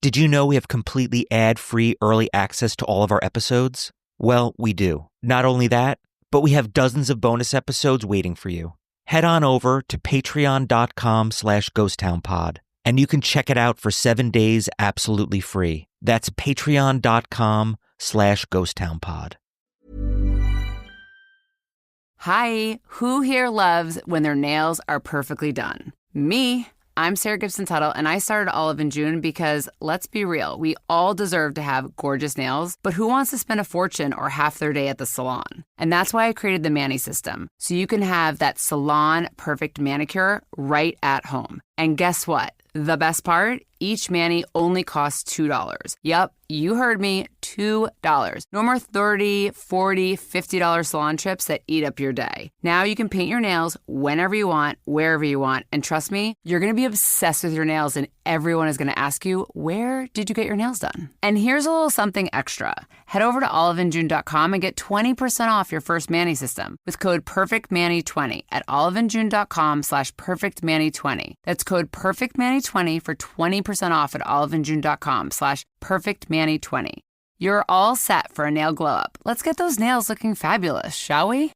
Did you know we have completely ad-free early access to all of our episodes? Well, we do. Not only that, but we have dozens of bonus episodes waiting for you. Head on over to patreon.com/ghosttownpod, and you can check it out for 7 days absolutely free. That's patreon.com/ghosttownpod. Hi, who here loves when their nails are perfectly done? Me. I'm Sarah Gibson Tuttle, and I started Olive & June because, let's be real, we all deserve to have gorgeous nails, but who wants to spend a fortune or half their day at the salon? And that's why I created the Mani System, so you can have that salon-perfect manicure right at home. And guess what? The best part? Each mani only costs $2. Yup, you heard me, $2. No more $30, $40, $50 salon trips that eat up your day. Now you can paint your nails whenever you want, wherever you want, and trust me, you're going to be obsessed with your nails and everyone is going to ask you, where did you get your nails done? And here's a little something extra. Head over to oliveandjune.com and get 20% off your first Mani System with code PERFECTMANI20 at oliveandjune.com/PERFECTMANI20. That's code PERFECTMANI20 for 20% off at oliveandjune.com/PERFECTMANI20. You're all set for a nail glow up. Let's get those nails looking fabulous, shall we?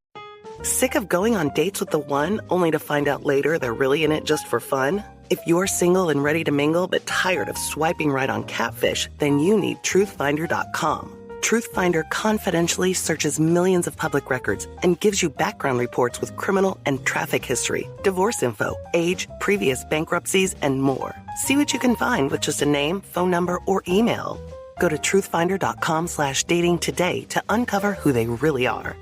Sick of going on dates with the one only to find out later they're really in it just for fun? If you're single and ready to mingle but tired of swiping right on catfish, then you need truthfinder.com. Truthfinder confidentially searches millions of public records and gives you background reports with criminal and traffic history, divorce info, age, previous bankruptcies, and more. See what you can find with just a name, phone number, or email. Go to truthfinder.com/dating today to uncover who they really are.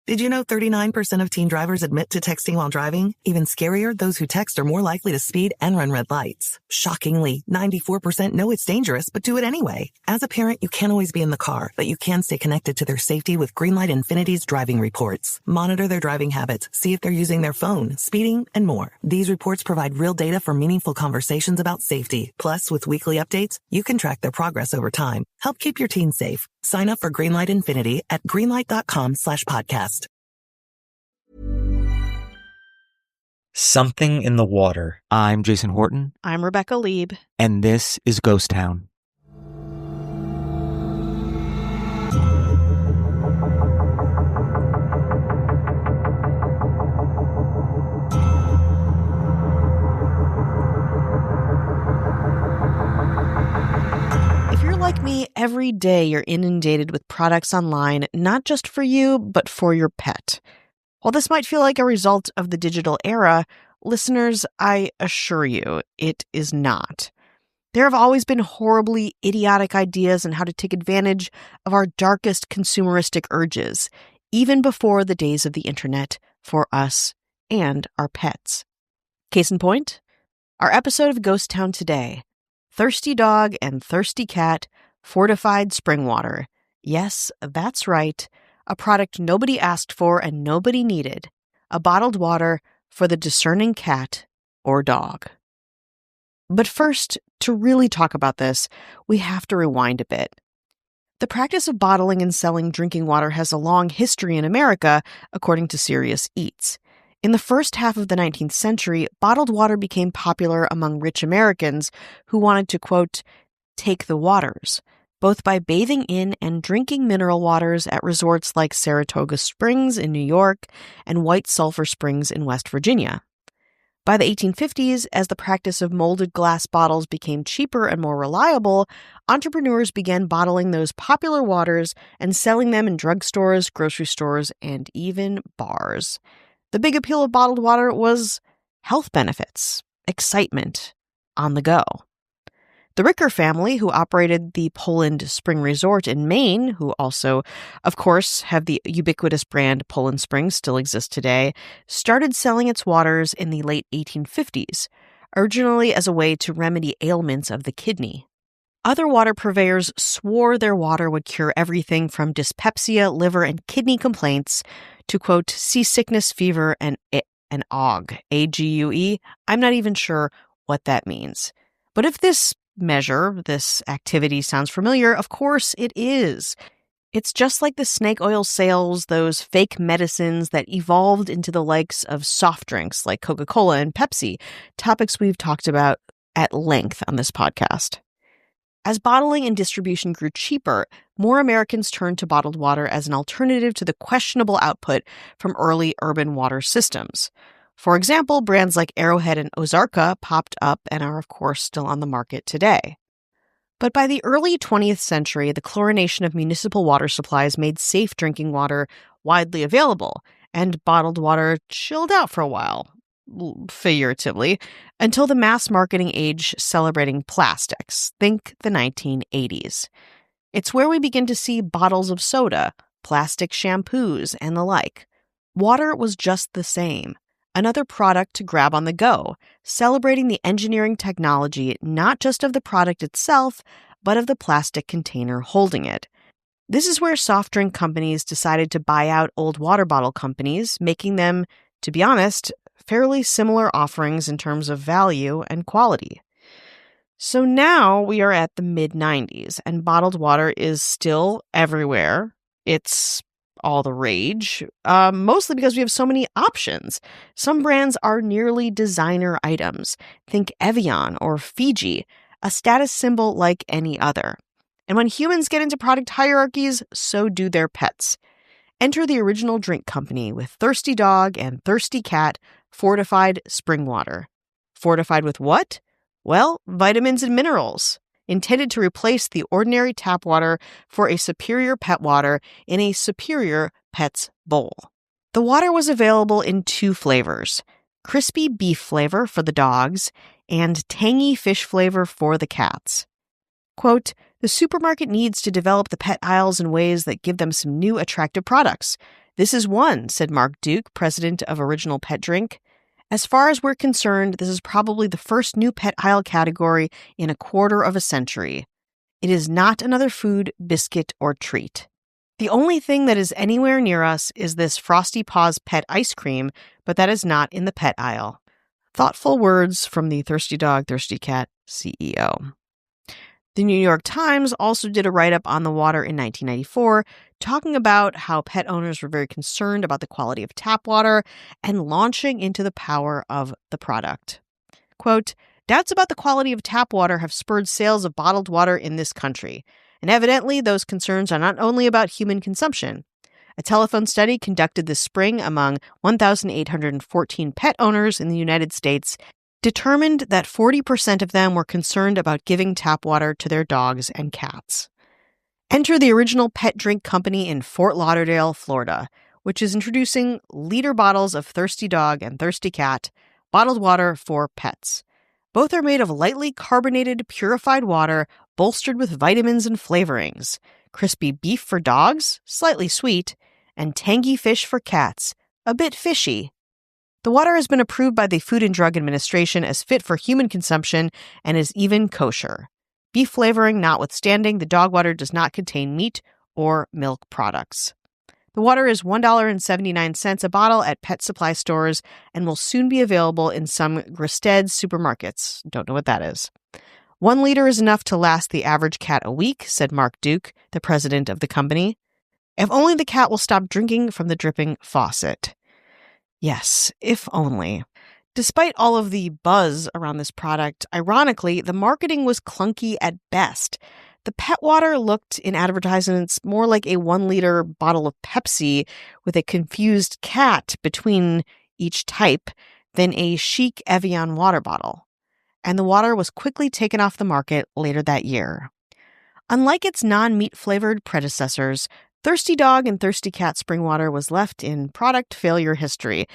Did you know 39% of teen drivers admit to texting while driving? Even scarier, those who text are more likely to speed and run red lights. Shockingly, 94% know it's dangerous but do it anyway. As a parent, you can't always be in the car, but you can stay connected to their safety with Greenlight Infinity's driving reports. Monitor their driving habits, see if they're using their phone, speeding, and more. These reports provide real data for meaningful conversations about safety. Plus, with weekly updates, you can track their progress over time. Help keep your teens safe. Sign up for Greenlight Infinity at greenlight.com/podcast. Something in the Water. I'm Jason Horton. I'm Rebecca Lieb. And this is Ghost Town. If you're like me, every day you're inundated with products online, not just for you, but for your pet. While this might feel like a result of the digital era, listeners, I assure you, it is not. There have always been horribly idiotic ideas on how to take advantage of our darkest consumeristic urges, even before the days of the internet, for us and our pets. Case in point, our episode of Ghost Town today, Thirsty Dog and Thirsty Cat Fortified Spring Water. Yes, that's right. A product nobody asked for and nobody needed. A bottled water for the discerning cat or dog. But first, to really talk about this, we have to rewind a bit. The practice of bottling and selling drinking water has a long history in America, according to Serious Eats. In the first half of the 19th century, bottled water became popular among rich Americans who wanted to, quote, take the waters, both by bathing in and drinking mineral waters at resorts like Saratoga Springs in New York and White Sulphur Springs in West Virginia. By the 1850s, as the practice of molded glass bottles became cheaper and more reliable, entrepreneurs began bottling those popular waters and selling them in drugstores, grocery stores, and even bars. The big appeal of bottled water was health benefits, excitement, on the go. The Ricker family, who operated the Poland Spring Resort in Maine, who also, of course, have the ubiquitous brand Poland Springs, still exists today, started selling its waters in the late 1850s, originally as a way to remedy ailments of the kidney. Other water purveyors swore their water would cure everything from dyspepsia, liver, and kidney complaints to, quote, seasickness, fever, and ague, A-G-U-E. I'm not even sure what that means. But if this activity sounds familiar, of course it is. It's just like the snake oil sales, those fake medicines that evolved into the likes of soft drinks like Coca-Cola and Pepsi, topics we've talked about at length on this podcast. As bottling and distribution grew cheaper, more Americans turned to bottled water as an alternative to the questionable output from early urban water systems. For example, brands like Arrowhead and Ozarka popped up and are, of course, still on the market today. But by the early 20th century, the chlorination of municipal water supplies made safe drinking water widely available, and bottled water chilled out for a while, figuratively, until the mass marketing age celebrating plastics. Think the 1980s. It's where we begin to see bottles of soda, plastic shampoos, and the like. Water was just the same. Another product to grab on the go, celebrating the engineering technology not just of the product itself, but of the plastic container holding it. This is where soft drink companies decided to buy out old water bottle companies, making them, to be honest, fairly similar offerings in terms of value and quality. So now we are at the mid-90s, and bottled water is still everywhere. It's all the rage, mostly because we have so many options. Some brands are nearly designer items. Think Evian or Fiji, a status symbol like any other. And when humans get into product hierarchies, so do their pets. Enter the original drink company with Thirsty Dog and Thirsty Cat fortified spring water. Fortified with what? Well, vitamins and minerals, intended to replace the ordinary tap water for a superior pet water in a superior pet's bowl. The water was available in two flavors, crispy beef flavor for the dogs and tangy fish flavor for the cats. Quote, "The supermarket needs to develop the pet aisles in ways that give them some new attractive products. This is one," said Mark Duke, president of Original Pet Drink. "As far as we're concerned, this is probably the first new pet aisle category in a quarter of a century. It is not another food, biscuit, or treat. The only thing that is anywhere near us is this Frosty Paws pet ice cream, but that is not in the pet aisle." Thoughtful words from the Thirsty Dog, Thirsty Cat CEO. The New York Times also did a write-up on the water in 1994, talking about how pet owners were very concerned about the quality of tap water and launching into the power of the product. Quote, "Doubts about the quality of tap water have spurred sales of bottled water in this country. And evidently, those concerns are not only about human consumption. A telephone study conducted this spring among 1,814 pet owners in the United States determined that 40% of them were concerned about giving tap water to their dogs and cats." Enter the Original Pet Drink Company in Fort Lauderdale, Florida, which is introducing liter bottles of Thirsty Dog and Thirsty Cat, bottled water for pets. Both are made of lightly carbonated, purified water bolstered with vitamins and flavorings. Crispy beef for dogs, slightly sweet, and tangy fish for cats, a bit fishy. The water has been approved by the Food and Drug Administration as fit for human consumption and is even kosher. Beef flavoring notwithstanding, the dog water does not contain meat or milk products. The water is $1.79 a bottle at pet supply stores and will soon be available in some Gristed supermarkets. Don't know what that is. 1 liter is enough to last the average cat a week, said Mark Duke, the president of the company. If only the cat will stop drinking from the dripping faucet. Yes, if only. Despite all of the buzz around this product, ironically, the marketing was clunky at best. The pet water looked in advertisements more like a 1 liter bottle of Pepsi with a confused cat between each type than a chic Evian water bottle. And the water was quickly taken off the market later that year. Unlike its non-meat flavored predecessors, Thirsty Dog and Thirsty Cat spring water was left in product failure history,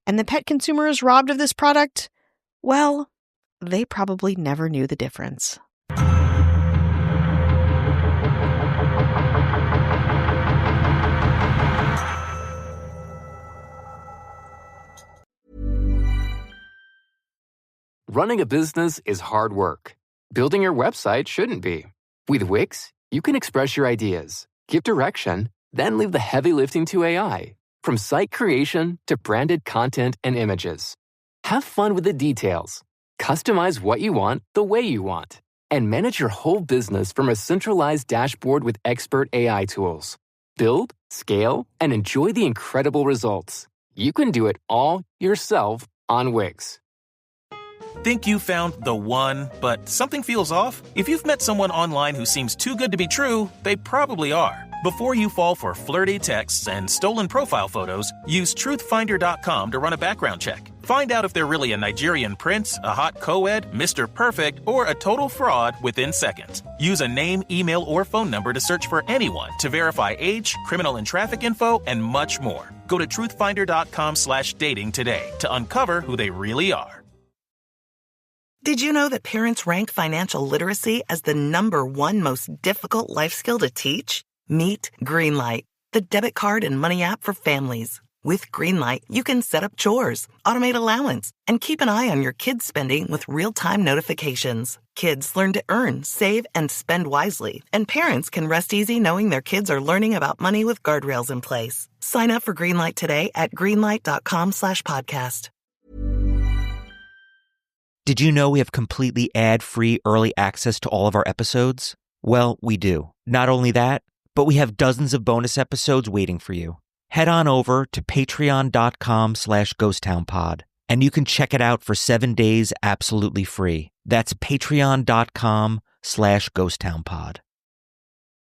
and the pet consumers robbed of this product, well, they probably never knew the difference. Running a business is hard work. Building your website shouldn't be. With Wix, you can express your ideas, give direction, then leave the heavy lifting to AI. From site creation to branded content and images. Have fun with the details. Customize what you want the way you want. And manage your whole business from a centralized dashboard with expert AI tools. Build, scale, and enjoy the incredible results. You can do it all yourself on Wix. Think you found the one, but something feels off? If you've met someone online who seems too good to be true, they probably are. Before you fall for flirty texts and stolen profile photos, use truthfinder.com to run a background check. Find out if they're really a Nigerian prince, a hot co-ed, Mr. Perfect, or a total fraud within seconds. Use a name, email, or phone number to search for anyone to verify age, criminal and traffic info, and much more. Go to truthfinder.com/dating today to uncover who they really are. Did you know that parents rank financial literacy as the #1 most difficult life skill to teach? Meet Greenlight, the debit card and money app for families. With Greenlight, you can set up chores, automate allowance, and keep an eye on your kids' spending with real-time notifications. Kids learn to earn, save, and spend wisely, and parents can rest easy knowing their kids are learning about money with guardrails in place. Sign up for Greenlight today at greenlight.com/podcast. Did you know we have completely ad-free early access to all of our episodes? Well, we do. Not only that, but we have dozens of bonus episodes waiting for you. Head on over to patreon.com/ghosttownpod, and you can check it out for 7 days absolutely free. That's patreon.com/ghosttownpod.